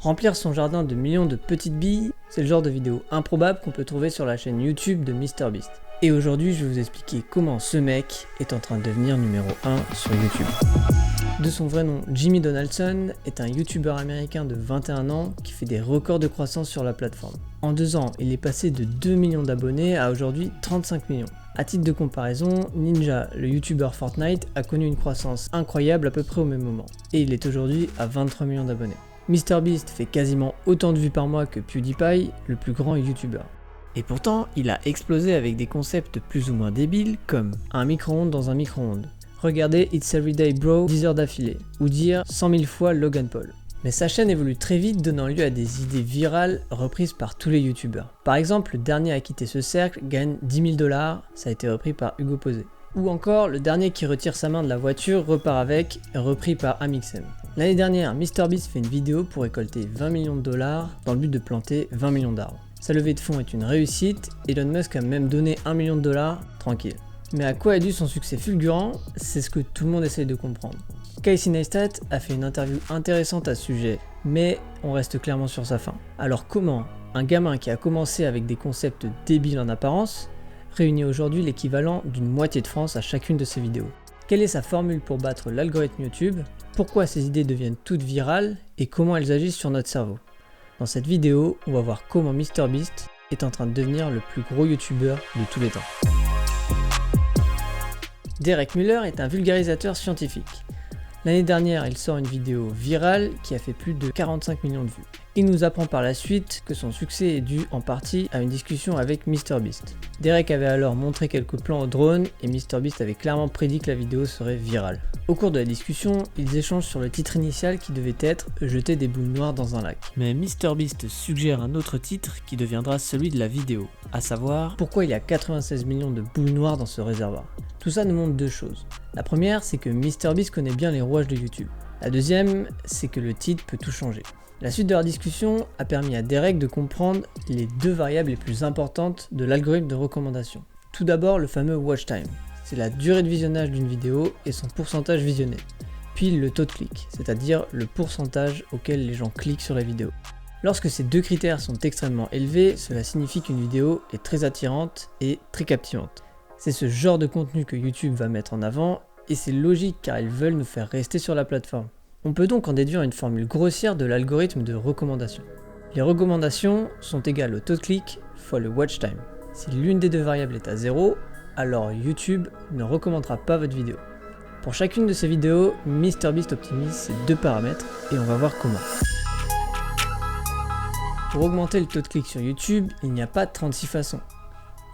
Remplir son jardin de millions de petites billes, c'est le genre de vidéo improbable qu'on peut trouver sur la chaîne YouTube de MrBeast. Et aujourd'hui, je vais vous expliquer comment ce mec est en train de devenir numéro 1 sur YouTube. De son vrai nom, Jimmy Donaldson est un YouTuber américain de 21 ans qui fait des records de croissance sur la plateforme. En 2 ans, il est passé de 2 millions d'abonnés à aujourd'hui 35 millions. A titre de comparaison, Ninja, le YouTuber Fortnite, a connu une croissance incroyable à peu près au même moment. Et il est aujourd'hui à 23 millions d'abonnés. MrBeast fait quasiment autant de vues par mois que PewDiePie, le plus grand YouTuber. Et pourtant, il a explosé avec des concepts plus ou moins débiles comme un micro-ondes dans un micro-ondes. Regardez It's Everyday Bro 10 heures d'affilée, ou dire 100 000 fois Logan Paul. Mais sa chaîne évolue très vite, donnant lieu à des idées virales reprises par tous les youtubeurs. Par exemple, le dernier à quitter ce cercle gagne 10 000 $, ça a été repris par Hugo Posé. Ou encore, le dernier qui retire sa main de la voiture repart avec, repris par Amixem. L'année dernière, MrBeast fait une vidéo pour récolter 20 millions de dollars dans le but de planter 20 millions d'arbres. Sa levée de fonds est une réussite, Elon Musk a même donné 1 million de dollars, tranquille. Mais à quoi est dû son succès fulgurant? C'est ce que tout le monde essaye de comprendre. Casey Neistat a fait une interview intéressante à ce sujet, mais on reste clairement sur sa fin. Alors comment un gamin qui a commencé avec des concepts débiles en apparence réunit aujourd'hui l'équivalent d'une moitié de France à chacune de ses vidéos? Quelle est sa formule pour battre l'algorithme YouTube? Pourquoi ses idées deviennent toutes virales et comment elles agissent sur notre cerveau? Dans cette vidéo, on va voir comment MrBeast est en train de devenir le plus gros YouTuber de tous les temps. Derek Muller est un vulgarisateur scientifique. L'année dernière, il sort une vidéo virale qui a fait plus de 45 millions de vues. Il nous apprend par la suite que son succès est dû en partie à une discussion avec MrBeast. Derek avait alors montré quelques plans au drone et MrBeast avait clairement prédit que la vidéo serait virale. Au cours de la discussion, ils échangent sur le titre initial qui devait être « Jeter des boules noires dans un lac ». Mais MrBeast suggère un autre titre qui deviendra celui de la vidéo, à savoir « Pourquoi il y a 96 millions de boules noires dans ce réservoir ». Tout ça nous montre deux choses. La première, c'est que MrBeast connaît bien les rouages de YouTube. La deuxième, c'est que le titre peut tout changer. La suite de leur discussion a permis à Derek de comprendre les deux variables les plus importantes de l'algorithme de recommandation. Tout d'abord, le fameux watch time. C'est la durée de visionnage d'une vidéo et son pourcentage visionné. Puis le taux de clic, c'est-à-dire le pourcentage auquel les gens cliquent sur la vidéo. Lorsque ces deux critères sont extrêmement élevés, cela signifie qu'une vidéo est très attirante et très captivante. C'est ce genre de contenu que YouTube va mettre en avant et c'est logique car ils veulent nous faire rester sur la plateforme. On peut donc en déduire une formule grossière de l'algorithme de recommandation. Les recommandations sont égales au taux de clic fois le watch time. Si l'une des deux variables est à 0, alors YouTube ne recommandera pas votre vidéo. Pour chacune de ces vidéos, MrBeast optimise ces deux paramètres et on va voir comment. Pour augmenter le taux de clic sur YouTube, il n'y a pas de 36 façons.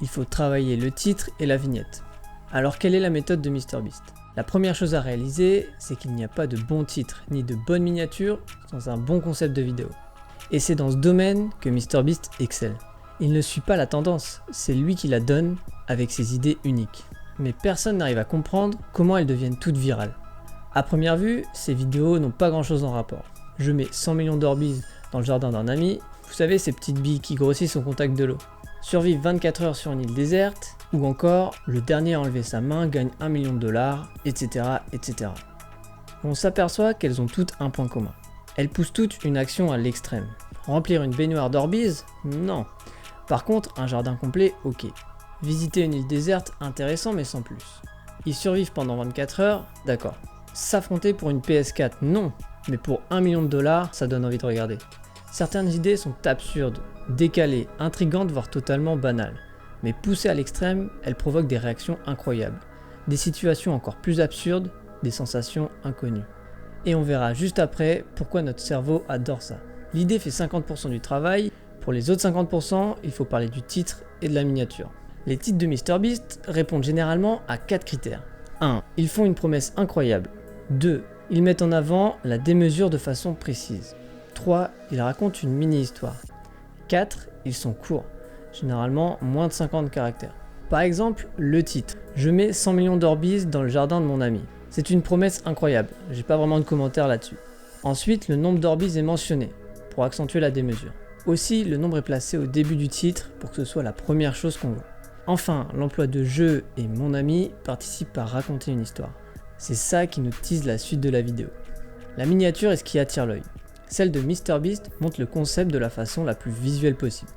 Il faut travailler le titre et la vignette. Alors quelle est la méthode de MrBeast? La première chose à réaliser, c'est qu'il n'y a pas de bon titre ni de bonne miniature sans un bon concept de vidéo. Et c'est dans ce domaine que MrBeast excelle. Il ne suit pas la tendance, c'est lui qui la donne avec ses idées uniques. Mais personne n'arrive à comprendre comment elles deviennent toutes virales. A première vue, ces vidéos n'ont pas grand chose en rapport. Je mets 100 millions d'orbies dans le jardin d'un ami, vous savez ces petites billes qui grossissent au contact de l'eau. Survivre 24 heures sur une île déserte, ou encore le dernier à enlever sa main gagne 1 million de dollars, etc. etc. On s'aperçoit qu'elles ont toutes un point commun. Elles poussent toutes une action à l'extrême. Remplir une baignoire d'orbies? Non. Par contre, un jardin complet, ok. Visiter une île déserte, intéressant mais sans plus. Y survivre pendant 24 heures? D'accord. S'affronter pour une PS4? Non. Mais pour 1 million de dollars, ça donne envie de regarder. Certaines idées sont absurdes, décalées, intrigantes voire totalement banales. Mais poussées à l'extrême, elles provoquent des réactions incroyables. Des situations encore plus absurdes, des sensations inconnues. Et on verra juste après pourquoi notre cerveau adore ça. L'idée fait 50% du travail, pour les autres 50%, il faut parler du titre et de la miniature. Les titres de MrBeast répondent généralement à 4 critères. 1. Ils font une promesse incroyable. 2. Ils mettent en avant la démesure de façon précise. 3. Ils racontent une mini-histoire. 4. Ils sont courts, généralement moins de 50 caractères. Par exemple, le titre. Je mets 100 millions d'orbies dans le jardin de mon ami. C'est une promesse incroyable, j'ai pas vraiment de commentaires là-dessus. Ensuite, le nombre d'orbies est mentionné, pour accentuer la démesure. Aussi, le nombre est placé au début du titre pour que ce soit la première chose qu'on voit. Enfin, l'emploi de je et mon ami participe à raconter une histoire. C'est ça qui nous tease la suite de la vidéo. La miniature est ce qui attire l'œil. Celle de MrBeast montre le concept de la façon la plus visuelle possible.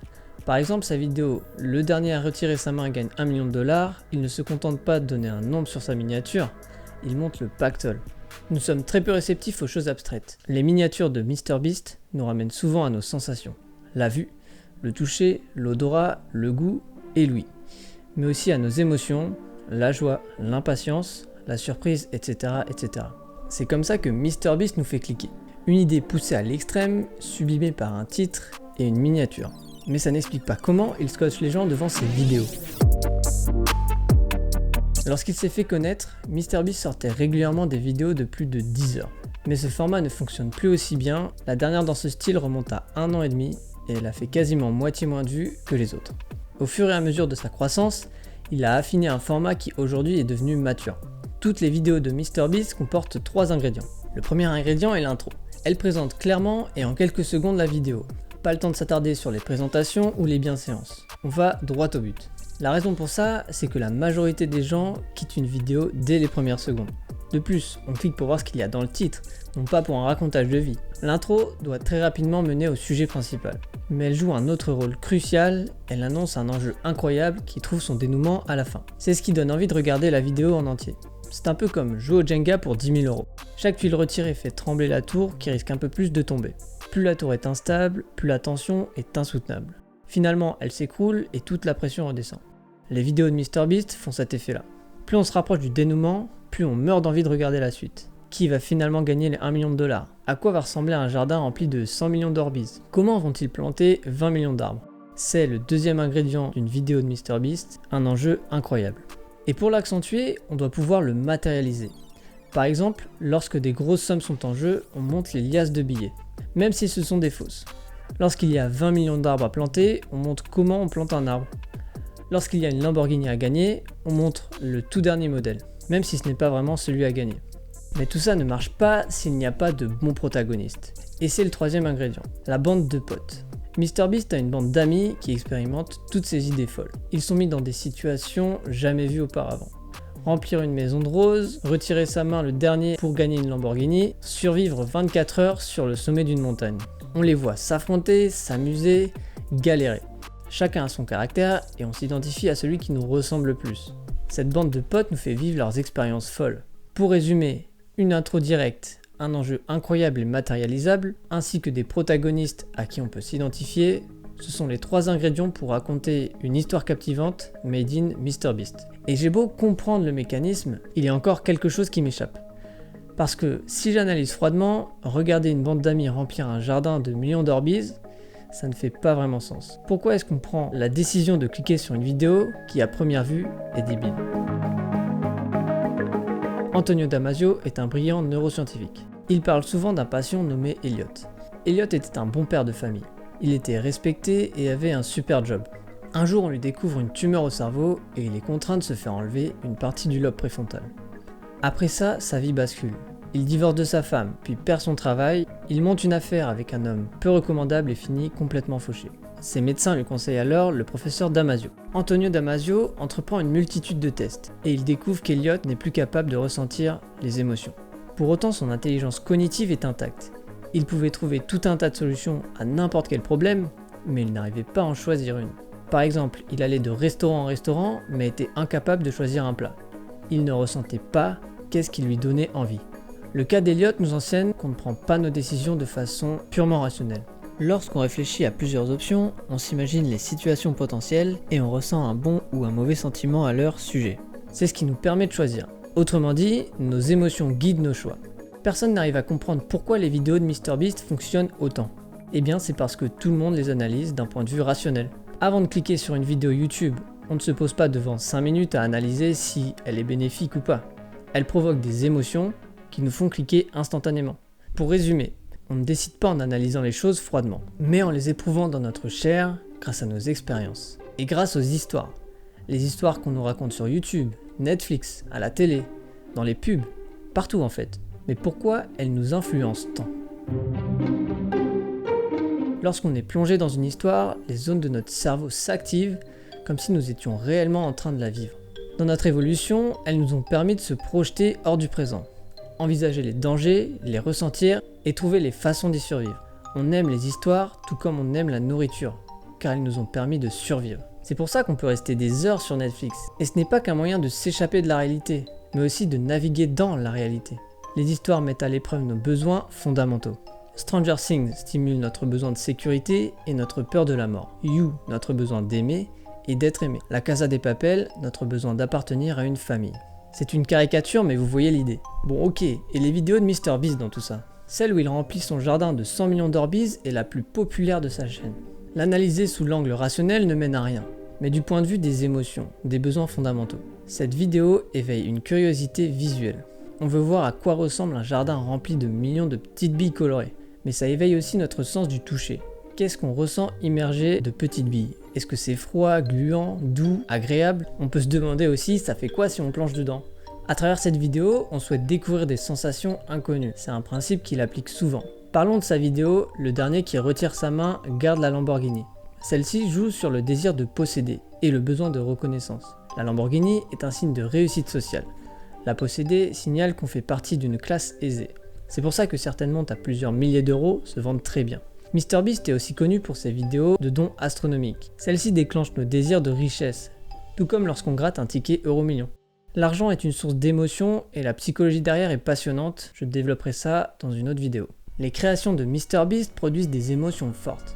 Par exemple, sa vidéo « Le dernier à retirer sa main gagne 1 million de dollars », il ne se contente pas de donner un nombre sur sa miniature, il montre le pactole. Nous sommes très peu réceptifs aux choses abstraites. Les miniatures de MrBeast nous ramènent souvent à nos sensations. La vue, le toucher, l'odorat, le goût et l'ouïe. Mais aussi à nos émotions, la joie, l'impatience, la surprise, etc. etc. C'est comme ça que MrBeast nous fait cliquer. Une idée poussée à l'extrême, sublimée par un titre et une miniature. Mais ça n'explique pas comment il scotche les gens devant ses vidéos. Lorsqu'il s'est fait connaître, MrBeast sortait régulièrement des vidéos de plus de 10 heures. Mais ce format ne fonctionne plus aussi bien, la dernière dans ce style remonte à 1 an et demi et elle a fait quasiment moitié moins de vues que les autres. Au fur et à mesure de sa croissance, il a affiné un format qui aujourd'hui est devenu mature. Toutes les vidéos de MrBeast comportent 3 ingrédients. Le premier ingrédient est l'intro. Elle présente clairement et en quelques secondes la vidéo. Pas le temps de s'attarder sur les présentations ou les bienséances. On va droit au but. La raison pour ça, c'est que la majorité des gens quittent une vidéo dès les premières secondes. De plus, on clique pour voir ce qu'il y a dans le titre, non pas pour un racontage de vie. L'intro doit très rapidement mener au sujet principal. Mais elle joue un autre rôle crucial, elle annonce un enjeu incroyable qui trouve son dénouement à la fin. C'est ce qui donne envie de regarder la vidéo en entier. C'est un peu comme jouer au Jenga pour 10 000 €. Chaque tuile retirée fait trembler la tour qui risque un peu plus de tomber. Plus la tour est instable, plus la tension est insoutenable. Finalement, elle s'écroule et toute la pression redescend. Les vidéos de MrBeast font cet effet-là. Plus on se rapproche du dénouement, plus on meurt d'envie de regarder la suite. Qui va finalement gagner les 1 million de dollars? À quoi va ressembler un jardin rempli de 100 millions d'orbises? Comment vont-ils planter 20 millions d'arbres? C'est le deuxième ingrédient d'une vidéo de MrBeast, un enjeu incroyable. Et pour l'accentuer, on doit pouvoir le matérialiser. Par exemple, lorsque des grosses sommes sont en jeu, on monte les liasses de billets, même si ce sont des fausses. Lorsqu'il y a 20 millions d'arbres à planter, on montre comment on plante un arbre. Lorsqu'il y a une Lamborghini à gagner, on montre le tout dernier modèle, même si ce n'est pas vraiment celui à gagner. Mais tout ça ne marche pas s'il n'y a pas de bons protagonistes. Et c'est le troisième ingrédient, la bande de potes. MrBeast a une bande d'amis qui expérimentent toutes ces idées folles. Ils sont mis dans des situations jamais vues auparavant. Remplir une maison de roses, retirer sa main le dernier pour gagner une Lamborghini, survivre 24 heures sur le sommet d'une montagne. On les voit s'affronter, s'amuser, galérer. Chacun a son caractère et on s'identifie à celui qui nous ressemble le plus. Cette bande de potes nous fait vivre leurs expériences folles. Pour résumer, une intro directe, un enjeu incroyable et matérialisable, ainsi que des protagonistes à qui on peut s'identifier, ce sont les 3 ingrédients pour raconter une histoire captivante made in MrBeast. Et j'ai beau comprendre le mécanisme, il y a encore quelque chose qui m'échappe. Parce que si j'analyse froidement, regarder une bande d'amis remplir un jardin de millions d'orbises, ça ne fait pas vraiment sens. Pourquoi est-ce qu'on prend la décision de cliquer sur une vidéo qui à première vue est débile? Antonio Damasio est un brillant neuroscientifique. Il parle souvent d'un patient nommé Elliot. Elliot était un bon père de famille. Il était respecté et avait un super job. Un jour, on lui découvre une tumeur au cerveau et il est contraint de se faire enlever une partie du lobe préfrontal. Après ça, sa vie bascule. Il divorce de sa femme, puis perd son travail, il monte une affaire avec un homme peu recommandable et finit complètement fauché. Ses médecins lui conseillent alors le professeur Damasio. Antonio Damasio entreprend une multitude de tests, et il découvre qu'Elliot n'est plus capable de ressentir les émotions. Pour autant, son intelligence cognitive est intacte. Il pouvait trouver tout un tas de solutions à n'importe quel problème, mais il n'arrivait pas à en choisir une. Par exemple, il allait de restaurant en restaurant, mais était incapable de choisir un plat. Il ne ressentait pas qu'est-ce qui lui donnait envie. Le cas d'Elliot nous enseigne qu'on ne prend pas nos décisions de façon purement rationnelle. Lorsqu'on réfléchit à plusieurs options, on s'imagine les situations potentielles et on ressent un bon ou un mauvais sentiment à leur sujet. C'est ce qui nous permet de choisir. Autrement dit, nos émotions guident nos choix. Personne n'arrive à comprendre pourquoi les vidéos de MrBeast fonctionnent autant. Eh bien, c'est parce que tout le monde les analyse d'un point de vue rationnel. Avant de cliquer sur une vidéo YouTube, on ne se pose pas devant 5 minutes à analyser si elle est bénéfique ou pas. Elle provoque des émotions qui nous font cliquer instantanément. Pour résumer, on ne décide pas en analysant les choses froidement, mais en les éprouvant dans notre chair grâce à nos expériences. Et grâce aux histoires. Les histoires qu'on nous raconte sur YouTube, Netflix, à la télé, dans les pubs, partout en fait. Mais pourquoi elles nous influencent tant? Lorsqu'on est plongé dans une histoire, les zones de notre cerveau s'activent comme si nous étions réellement en train de la vivre. Dans notre évolution, elles nous ont permis de se projeter hors du présent, envisager les dangers, les ressentir et trouver les façons d'y survivre. On aime les histoires tout comme on aime la nourriture, car ils nous ont permis de survivre. C'est pour ça qu'on peut rester des heures sur Netflix. Et ce n'est pas qu'un moyen de s'échapper de la réalité, mais aussi de naviguer dans la réalité. Les histoires mettent à l'épreuve nos besoins fondamentaux. Stranger Things stimule notre besoin de sécurité et notre peur de la mort. You, notre besoin d'aimer et d'être aimé. La Casa de Papel, notre besoin d'appartenir à une famille. C'est une caricature, mais vous voyez l'idée. Bon ok, et les vidéos de MrBeast dans tout ça? Celle où il remplit son jardin de 100 millions d'Orbeez est la plus populaire de sa chaîne. L'analyser sous l'angle rationnel ne mène à rien, mais du point de vue des émotions, des besoins fondamentaux. Cette vidéo éveille une curiosité visuelle. On veut voir à quoi ressemble un jardin rempli de millions de petites billes colorées, mais ça éveille aussi notre sens du toucher. Qu'est-ce qu'on ressent immergé de petites billes? Est-ce que c'est froid, gluant, doux, agréable? On peut se demander aussi, ça fait quoi si on plonge dedans? À travers cette vidéo, on souhaite découvrir des sensations inconnues. C'est un principe qu'il applique souvent. Parlons de sa vidéo, le dernier qui retire sa main garde la Lamborghini. Celle-ci joue sur le désir de posséder et le besoin de reconnaissance. La Lamborghini est un signe de réussite sociale. La posséder signale qu'on fait partie d'une classe aisée. C'est pour ça que certaines montres à plusieurs milliers d'euros se vendent très bien. MrBeast est aussi connu pour ses vidéos de dons astronomiques. Celles-ci déclenchent nos désirs de richesse, tout comme lorsqu'on gratte un ticket Euromillions. L'argent est une source d'émotion et la psychologie derrière est passionnante, je développerai ça dans une autre vidéo. Les créations de MrBeast produisent des émotions fortes,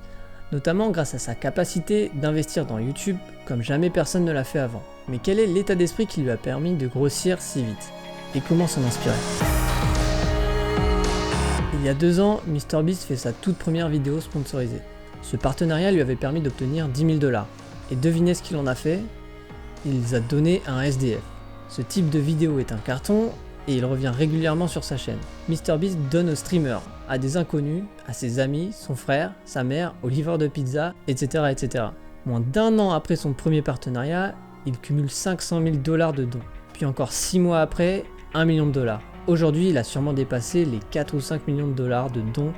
notamment grâce à sa capacité d'investir dans YouTube comme jamais personne ne l'a fait avant. Mais quel est l'état d'esprit qui lui a permis de grossir si vite? Et comment s'en inspirer? Il y a 2 ans, MrBeast fait sa toute première vidéo sponsorisée. Ce partenariat lui avait permis d'obtenir 10 000 $. Et devinez ce qu'il en a fait? Il les a donnés à un SDF. Ce type de vidéo est un carton et il revient régulièrement sur sa chaîne. MrBeast donne aux streamers, à des inconnus, à ses amis, son frère, sa mère, au livreur de pizza, etc. etc. Moins d'1 an après son premier partenariat, il cumule 500 000 $ de dons. Puis encore 6 mois après, 1 million de $. Aujourd'hui, il a sûrement dépassé les 4 ou 5 millions de $ de dons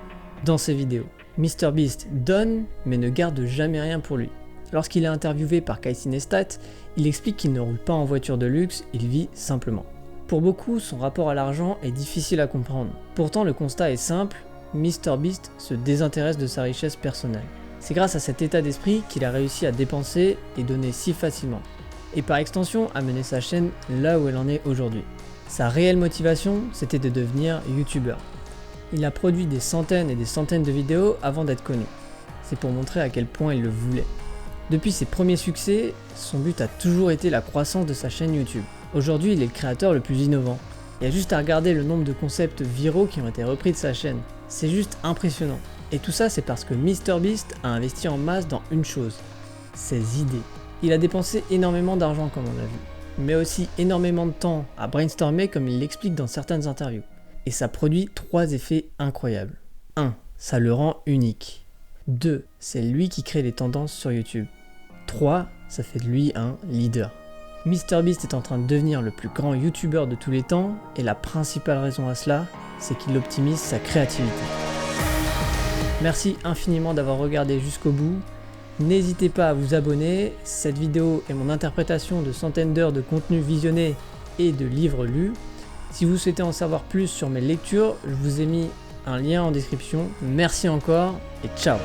dans ses vidéos. MrBeast donne, mais ne garde jamais rien pour lui. Lorsqu'il est interviewé par Casey Neistat, il explique qu'il ne roule pas en voiture de luxe, il vit simplement. Pour beaucoup, son rapport à l'argent est difficile à comprendre. Pourtant, le constat est simple, MrBeast se désintéresse de sa richesse personnelle. C'est grâce à cet état d'esprit qu'il a réussi à dépenser et donner si facilement. Et par extension, à mener sa chaîne là où elle en est aujourd'hui. Sa réelle motivation, c'était de devenir youtubeur. Il a produit des centaines et des centaines de vidéos avant d'être connu. C'est pour montrer à quel point il le voulait. Depuis ses premiers succès, son but a toujours été la croissance de sa chaîne YouTube. Aujourd'hui, il est le créateur le plus innovant. Il y a juste à regarder le nombre de concepts viraux qui ont été repris de sa chaîne. C'est juste impressionnant. Et tout ça, c'est parce que MrBeast a investi en masse dans une chose, ses idées. Il a dépensé énormément d'argent comme on l'a vu, mais aussi énormément de temps à brainstormer comme il l'explique dans certaines interviews. Et ça produit 3 effets incroyables. 1. Ça le rend unique. 2. C'est lui qui crée les tendances sur YouTube. 3. Ça fait de lui un leader. MrBeast est en train de devenir le plus grand YouTuber de tous les temps et la principale raison à cela, c'est qu'il optimise sa créativité. Merci infiniment d'avoir regardé jusqu'au bout. N'hésitez pas à vous abonner, cette vidéo est mon interprétation de centaines d'heures de contenu visionné et de livres lus. Si vous souhaitez en savoir plus sur mes lectures, je vous ai mis un lien en description. Merci encore et ciao!